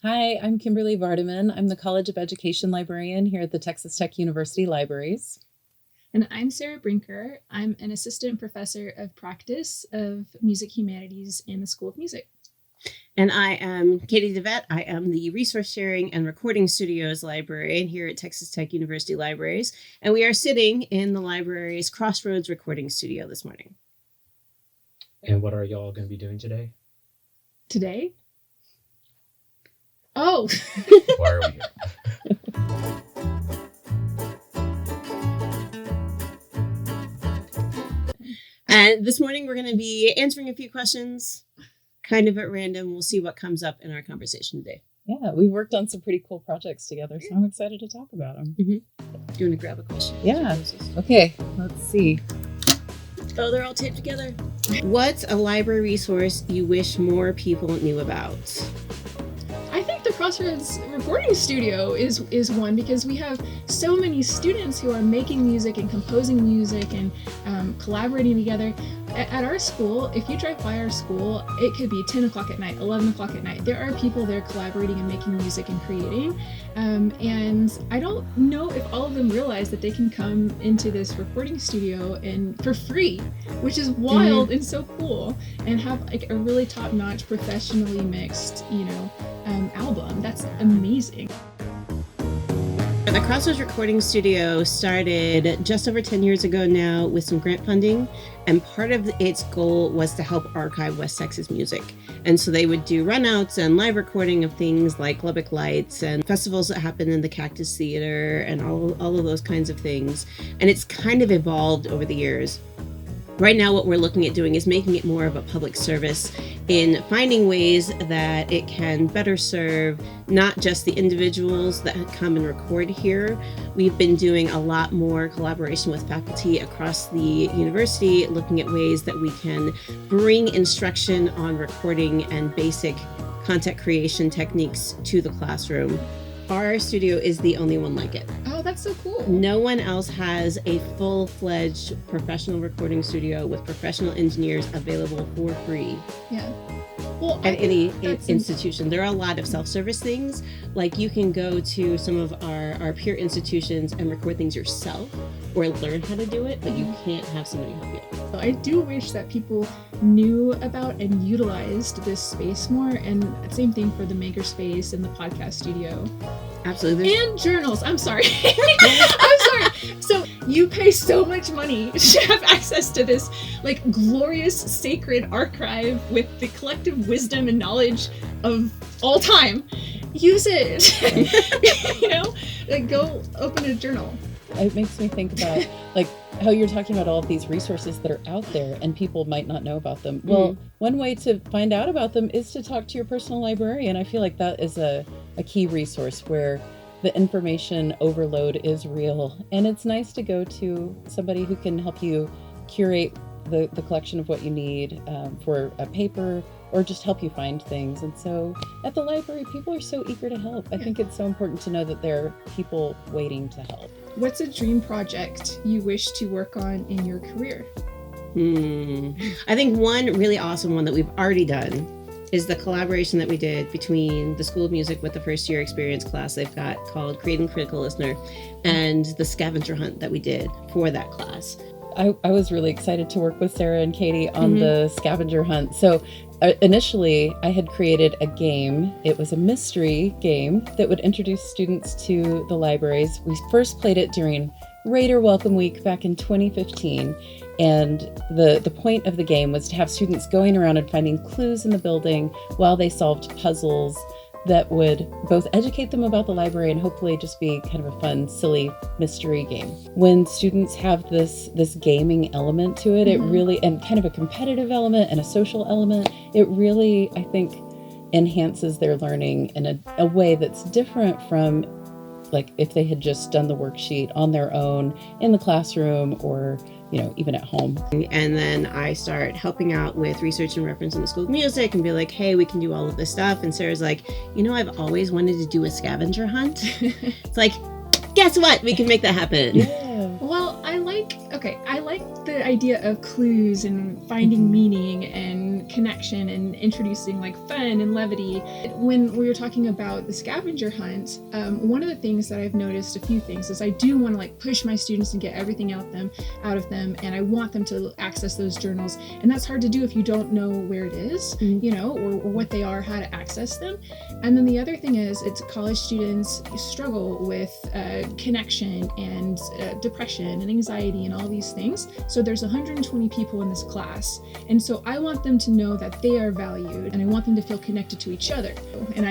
Hi, I'm Kimberly Vardaman. I'm the College of Education librarian here at the Texas Tech University Libraries. And I'm Sarai Brinker. I'm an assistant professor of practice of music humanities in the School of Music. And I am Katie DeVette. I am the Resource Sharing and Recording Studios librarian here at Texas Tech University Libraries. And we are sitting in the library's Crossroads recording studio this morning. And what are y'all going to be doing today? Today? Oh! Why are we here? And this morning we're going to be answering a few questions kind of at random. We'll see what comes up in our conversation today. Yeah, we worked on some pretty cool projects together, so I'm excited to talk about them. Mm-hmm. Do you want to grab a question? Yeah. Okay, let's see. Oh, they're all taped together. What's a library resource you wish more people knew about? I think the Crossroads recording studio is one, because we have so many students who are making music and composing music and collaborating together. At our school, if you drive by our school, it could be 10 o'clock at night, 11 o'clock at night. There are people there collaborating and making music and creating. And I don't know if all of them realize that they can come into this recording studio and for free, which is wild and so cool, and have like a really top-notch, professionally mixed, album. That's amazing. The Crossroads Recording Studio started just over 10 years ago now with some grant funding, and part of its goal was to help archive West Texas music. And so they would do runouts and live recording of things like Lubbock Lights and festivals that happen in the Cactus Theater and all of those kinds of things. And it's kind of evolved over the years. Right now, what we're looking at doing is making it more of a public service in finding ways that it can better serve not just the individuals that come and record here. We've been doing a lot more collaboration with faculty across the university, looking at ways that we can bring instruction on recording and basic content creation techniques to the classroom. Our studio is the only one like it. Oh, that's so cool. No one else has a full-fledged professional recording studio with professional engineers available for free. Yeah. Well, at any institution. There are a lot of self-service things, like you can go to some of our peer institutions and record things yourself or learn how to do it, but you can't have somebody help you. I do wish that people knew about and utilized this space more, and same thing for the makerspace and the podcast studio. Absolutely. And journals. I'm sorry. I'm sorry. So you pay so much money to have access to this like glorious sacred archive with the collective wisdom and knowledge of all time. Use it. Like go open a journal. It makes me think about like how you're talking about all of these resources that are out there and people might not know about them. Well, one way to find out about them is to talk to your personal librarian. I feel like that is a key resource where the information overload is real. And it's nice to go to somebody who can help you curate the collection of what you need for a paper or just help you find things. And so at the library, people are so eager to help. I think it's so important to know that there are people waiting to help. What's a dream project you wish to work on in your career? I think one really awesome one that we've already done is the collaboration that we did between the School of Music with the first year experience class they've got called Creating Critical Listener and the scavenger hunt that we did for that class. I was really excited to work with Sarah and Katie on the scavenger hunt. So initially, I had created a game. It was a mystery game that would introduce students to the libraries. We first played it during Raider Welcome Week back in 2015. And the point of the game was to have students going around and finding clues in the building while they solved puzzles that would both educate them about the library and hopefully just be kind of a fun, silly mystery game. When students have this gaming element to it, it really, and kind of a competitive element and a social element, it really, I think, enhances their learning in a way that's different from like if they had just done the worksheet on their own in the classroom or even at home. And then I start helping out with research and reference in the School of Music and be like, hey, we can do all of this stuff. And Sarah's like, I've always wanted to do a scavenger hunt. It's like, guess what? We can make that happen. Yeah. Well, I like the idea of clues and finding meaning and and connection and introducing like fun and levity. When we were talking about the scavenger hunt, one of the things that I've noticed, a few things, is I do want to like push my students and get everything out of them, and I want them to access those journals, and that's hard to do if you don't know where it is, you know, or what they are, how to access them. And then the other thing is, it's college students struggle with connection and depression and anxiety and all these things. So there's 120 people in this class, and so I want them to know that they are valued, and I want them to feel connected to each other. And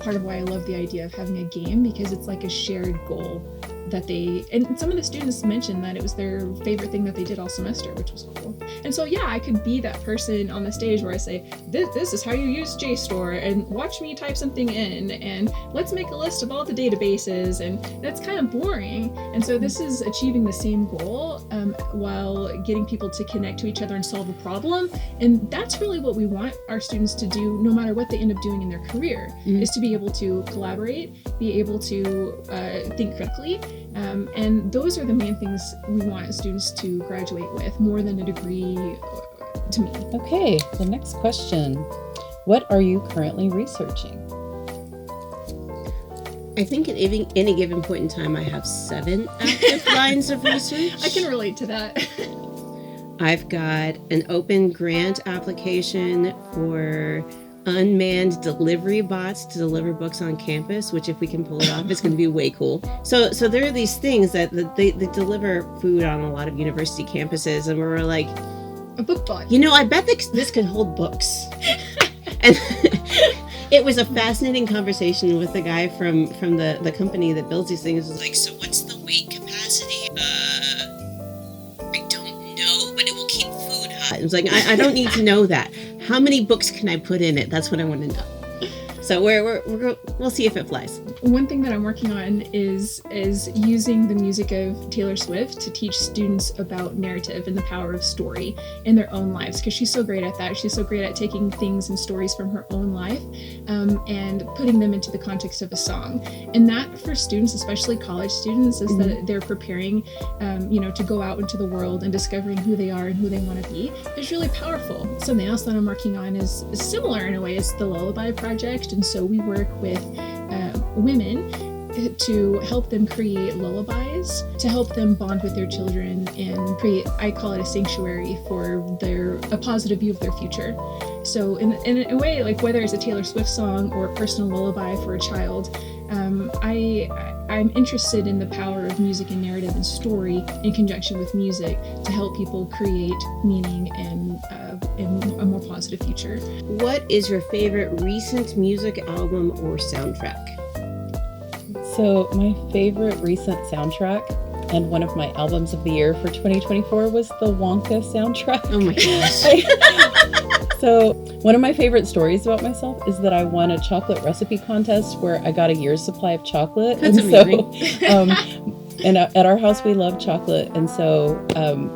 part of why I love the idea of having a game, because it's like a shared goal that and some of the students mentioned that it was their favorite thing that they did all semester, which was cool. And so yeah, I could be that person on the stage where I say, this is how you use JSTOR, and watch me type something in, and let's make a list of all the databases, and that's kind of boring. And so this is achieving the same goal while getting people to connect to each other and solve a problem. And that's really what we want our students to do, no matter what they end up doing in their career, is to be able to collaborate, be able to think critically. And those are the main things we want students to graduate with, more than a degree to me. Okay, the next question. What are you currently researching? I think at any given point in time, I have 7 active lines of research. I can relate to that. I've got an open grant application for unmanned delivery bots to deliver books on campus, which if we can pull it off, it's going to be way cool. So there are these things that they deliver food on a lot of university campuses, and we're like, a book bot. You know, I bet this could hold books. And it was a fascinating conversation with the guy from the company that builds these things. It was like, so what's the weight capacity? I don't know, but it will keep food hot. It was like, I don't need to know that. How many books can I put in it? That's what I want to know. So we'll see if it flies. One thing that I'm working on is using the music of Taylor Swift to teach students about narrative and the power of story in their own lives, because she's so great at that. She's so great at taking things and stories from her own life and putting them into the context of a song. And that, for students, especially college students, is that they're preparing to go out into the world and discovering who they are and who they want to be. It's really powerful. Something else that I'm working on is similar in a way. It's the Lullaby Project. And so we work with women to help them create lullabies, to help them bond with their children and create, I call it a sanctuary for a positive view of their future. So in a way, like whether it's a Taylor Swift song or a personal lullaby for a child, I'm interested in the power of music and narrative and story in conjunction with music to help people create meaning and a more positive future. What is your favorite recent music album or soundtrack? So my favorite recent soundtrack and one of my albums of the year for 2024 was the Wonka soundtrack. Oh my gosh. So one of my favorite stories about myself is that I won a chocolate recipe contest where I got a year's supply of chocolate. That's amazing. And at our house, we love chocolate. And so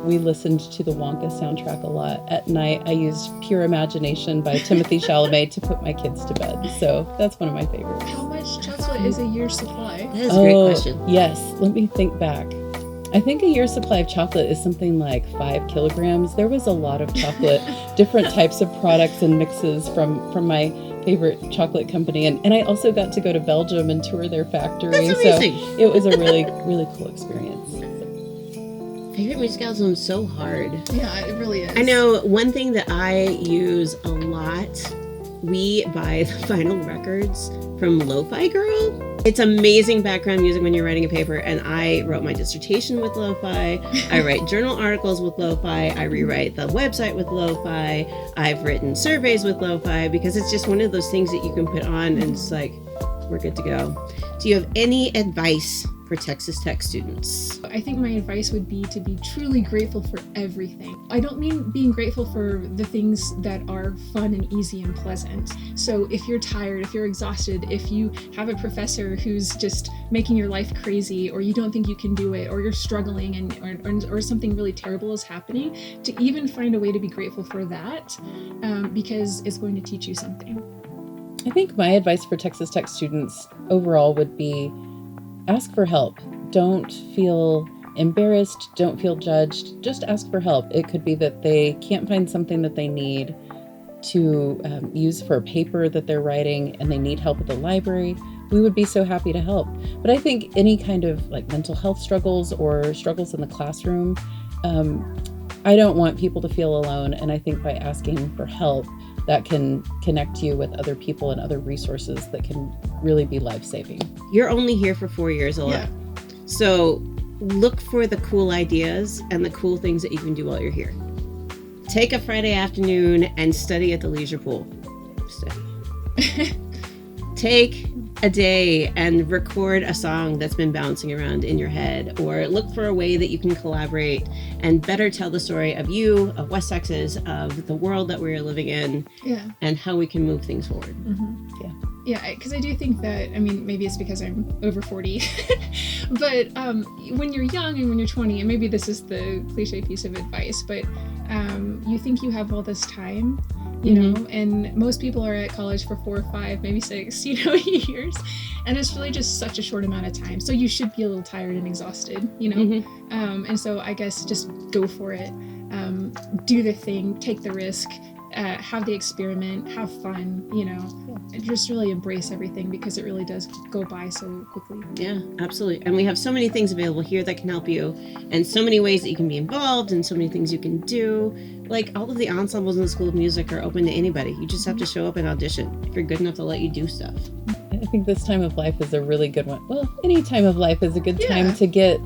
we listened to the Wonka soundtrack a lot. At night, I used Pure Imagination by Timothy Chalamet to put my kids to bed. So that's one of my favorites. How much chocolate is a year's supply? That is a great question. Yes. Let me think back. I think a year's supply of chocolate is something like 5 kilograms. There was a lot of chocolate, different types of products and mixes from my favorite chocolate company. And I also got to go to Belgium and tour their factory. That's amazing. So it was a really, really cool experience. Favorite music album is so hard. Yeah, it really is. I know one thing that I use a lot, we buy the vinyl records from Lo-Fi Girl. It's amazing background music when you're writing a paper, and I wrote my dissertation with lo-fi. I write journal articles with lo-fi. I rewrite the website with lo-fi. I've written surveys with lo-fi because it's just one of those things that you can put on and it's like, we're good to go. Do you have any advice for Texas Tech students? I think my advice would be to be truly grateful for everything. I don't mean being grateful for the things that are fun and easy and pleasant. So if you're tired, if you're exhausted, if you have a professor who's just making your life crazy, or you don't think you can do it, or you're struggling or something really terrible is happening, to even find a way to be grateful for that, because it's going to teach you something. I think my advice for Texas Tech students overall would be ask for help. Don't feel embarrassed. Don't feel judged. Just ask for help. It could be that they can't find something that they need, to use for a paper that they're writing and they need help at the library, we would be so happy to help. But I think any kind of like mental health struggles or struggles in the classroom, I don't want people to feel alone. And I think by asking for help, that can connect you with other people and other resources that can really be life-saving. You're only here for 4 years, Ola. Yeah. So look for the cool ideas and the cool things that you can do while you're here. Take a Friday afternoon and study at the leisure pool. Study. Take a day and record a song that's been bouncing around in your head, or look for a way that you can collaborate and better tell the story of you, of West Texas, of the world that we're living in, and how we can move things forward. Yeah, because I do think that, I mean, maybe it's because I'm over 40, but when you're young and when you're 20, and maybe this is the cliche piece of advice, but you think you have all this time, you know, and most people are at college for 4 or 5, maybe 6, years, and it's really just such a short amount of time. So you should be a little tired and exhausted, and so I guess just go for it, do the thing, take the risk, have the experiment, have fun, and just really embrace everything, because it really does go by so quickly. Yeah, absolutely. And we have so many things available here that can help you, and so many ways that you can be involved, and so many things you can do. Like, all of the ensembles in the School of Music are open to anybody. You just have to show up and audition if you're good enough to let you do stuff. I think this time of life is a really good one. Well, any time of life is a good time to get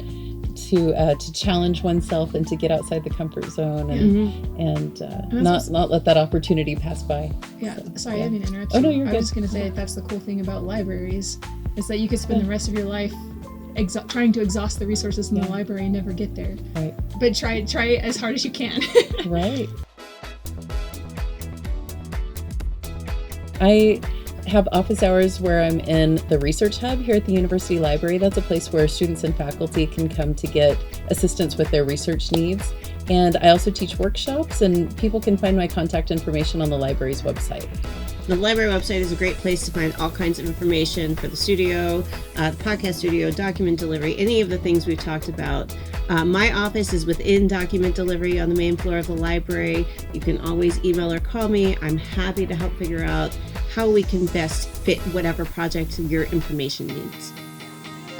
to challenge oneself and to get outside the comfort zone and not let that opportunity pass by. Yeah, sorry, I didn't mean to interrupt you. Oh no, you're good. I was just going to say that's the cool thing about libraries, is that you could spend the rest of your life trying to exhaust the resources in the library and never get there. Right. But try as hard as you can. Right. I have office hours where I'm in the research hub here at the University Library. That's a place where students and faculty can come to get assistance with their research needs. And I also teach workshops, and people can find my contact information on the library's website. The library website is a great place to find all kinds of information for the studio, the podcast studio, document delivery, any of the things we've talked about. My office is within document delivery on the main floor of the library. You can always email or call me. I'm happy to help figure out how we can best fit whatever project your information needs.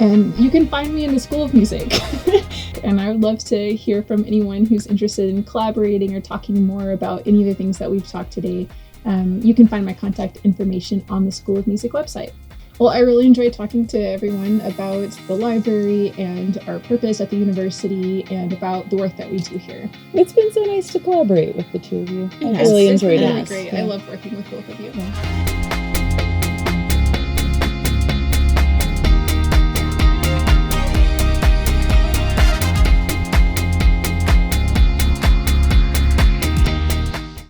And you can find me in the School of Music. And I would love to hear from anyone who's interested in collaborating or talking more about any of the things that we've talked today. You can find my contact information on the School of Music website. Well, I really enjoyed talking to everyone about the library and our purpose at the university and about the work that we do here. It's been so nice to collaborate with the two of you. I Yes, really it's enjoyed been it. really great. Yeah. I love working with both of you. Yeah.